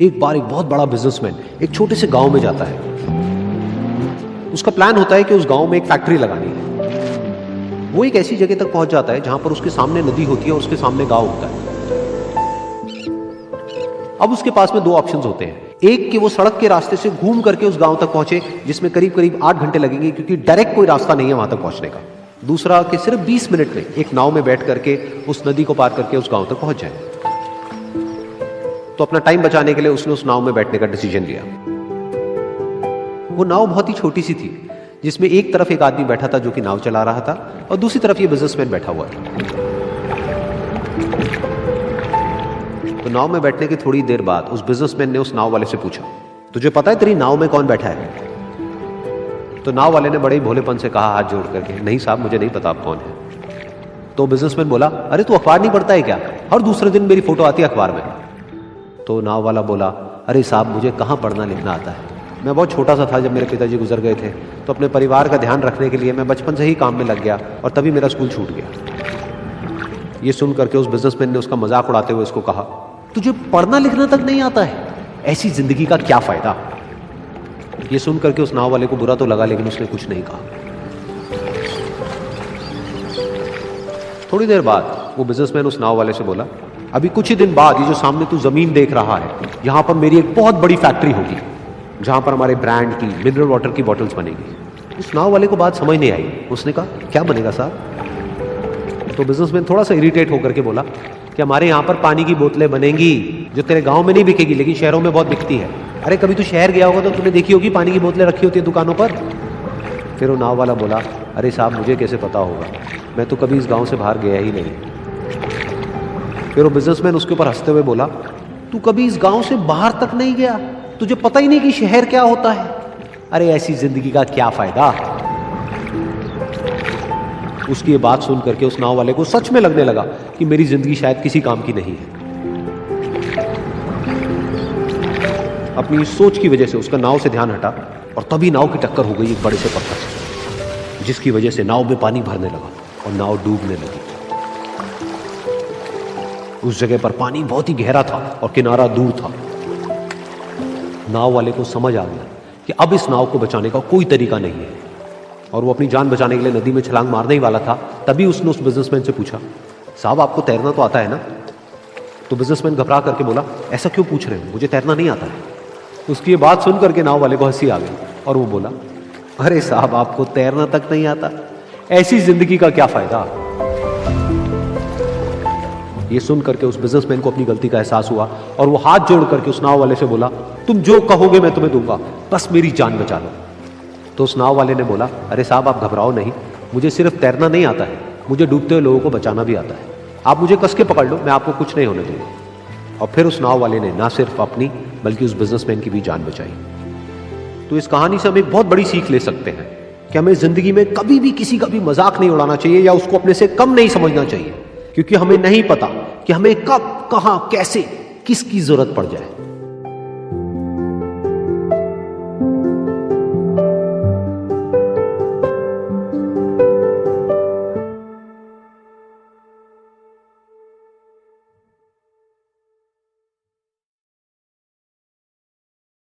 एक बार एक बहुत बड़ा बिजनेसमैन एक छोटे से गांव में जाता है। उसका प्लान होता है कि उस गांव में एक फैक्ट्री लगानी है। वो एक ऐसी जगह तक पहुंच जाता है जहां पर उसके सामने नदी होती है और उसके सामने गांव होता है। अब उसके पास में दो ऑप्शंस होते हैं। एक कि वो सड़क के रास्ते से घूम करके उस गांव तक पहुंचे, जिसमें करीब करीब 8 घंटे लगेंगे, क्योंकि डायरेक्ट कोई रास्ता नहीं है वहां तक पहुंचने का। दूसरा कि सिर्फ 20 मिनट में एक नाव में बैठ करके उस नदी को पार करके उस गांव तक पहुंच जाए। तो अपना टाइम बचाने के लिए उसने उस नाव में बैठने का डिसीजन लिया। वो नाव बहुत ही छोटी सी थी, जिसमें एक तरफ एक आदमी बैठा था जो कि नाव चला रहा था और दूसरी तरफ ये बिजनेसमैन बैठा हुआ था। तो नाव में बैठने की थोड़ी देर बाद उस बिजनेसमैन ने उस नाव वाले से पूछा, तुझे पता है तेरी नाव में कौन बैठा है? तो नाव वाले ने बड़े ही भोलेपन से कहा हाथ जोड़ करके, नहीं साहब मुझे नहीं पता आप कौन है। तो बिजनेसमैन बोला, अरे तू अखबार नहीं पढ़ता है क्या? हर दूसरे दिन मेरी फोटो आती है अखबार में। तो नाव वाला बोला, अरे साहब मुझे कहाँ पढ़ना लिखना आता है, मैं बहुत छोटा सा था जब मेरे पिताजी गुजर गए थे, तो अपने परिवार का ध्यान रखने के लिए मैं बचपन से ही काम में लग गया और तभी मेरा स्कूल छूट गया। ये सुन करके उस बिजनेसमैन ने उसका मजाक उड़ाते हुए उसको कहा, तुझे पढ़ना लिखना तक नहीं आता है, ऐसी जिंदगी का क्या फायदा? ये सुन करके उस नाव वाले को बुरा तो लगा, लेकिन उसने कुछ नहीं कहा। थोड़ी देर बाद वो बिजनेसमैन उस नाव वाले से बोला, अभी कुछ ही दिन बाद ये जो सामने तू जमीन देख रहा है, यहां पर मेरी एक बहुत बड़ी फैक्ट्री होगी जहां पर हमारे ब्रांड की मिनरल वाटर की बॉटल्स बनेगी। उस नाव वाले को बात समझ नहीं आई। उसने कहा, क्या बनेगा साहब? तो बिजनेसमैन थोड़ा सा इरिटेट होकर के बोला कि हमारे यहाँ पर पानी की बोतलें बनेंगी जो तेरे गांव में नहीं बिकेगी, लेकिन शहरों में बहुत बिकती है। अरे कभी तू शहर गया होगा तो तूने देखी होगी पानी की बोतलें रखी होती है दुकानों पर। फिर वो नाव वाला बोला, अरे साहब मुझे कैसे पता होगा, मैं तो कभी इस गाँव से बाहर गया ही नहीं। फिर वो बिजनेसमैन उसके ऊपर हंसते हुए बोला, तू कभी इस गांव से बाहर तक नहीं गया, तुझे पता ही नहीं कि शहर क्या होता है? अरे ऐसी जिंदगी का क्या फायदा? उसकी ये बात सुन करके उस नाव वाले को सच में लगने लगा कि मेरी जिंदगी शायद किसी काम की नहीं है। अपनी इस सोच की वजह से उसका नाव से ध्यान हटा और तभी नाव की टक्कर हो गई एक बड़े से पत्थर से, जिसकी वजह से नाव में पानी भरने लगा और नाव डूबने लगी। उस जगह पर पानी बहुत ही गहरा था और किनारा दूर था। नाव वाले को समझ आ गया कि अब इस नाव को बचाने का कोई तरीका नहीं है और वो अपनी जान बचाने के लिए नदी में छलांग मारने ही वाला था। तभी उसने उस बिजनेसमैन से पूछा, साहब आपको तैरना तो आता है ना? तो बिजनेसमैन घबरा करके बोला, ऐसा क्यों पूछ रहे हो, मुझे तैरना नहीं आता है। उसकी ये बात सुन करके नाव वाले को हंसी आ गई और वो बोला, अरे साहब आपको तैरना तक नहीं आता, ऐसी जिंदगी का क्या फायदा? ये सुन करके उस बिजनेसमैन को अपनी गलती का एहसास हुआ और वो हाथ जोड़ करके उस नाव वाले से बोला, तुम जो कहोगे मैं तुम्हें दूंगा, बस मेरी जान बचा लो। तो उस नाव वाले ने बोला, अरे साहब आप घबराओ नहीं, मुझे सिर्फ तैरना नहीं आता है, मुझे डूबते हुए लोगों को बचाना भी आता है। आप मुझे कस के पकड़ लो, मैं आपको कुछ नहीं होने दूंगा। और फिर उस नाव वाले ने ना सिर्फ अपनी बल्कि उस बिजनेसमैन की भी जान बचाई। तो इस कहानी से हम एक बहुत बड़ी सीख ले सकते हैं कि हमें जिंदगी में कभी भी किसी का भी मजाक नहीं उड़ाना चाहिए या उसको अपने से कम नहीं समझना चाहिए, क्योंकि हमें नहीं पता कि हमें कब, कहां, कैसे, किसकी जरूरत पड़ जाए।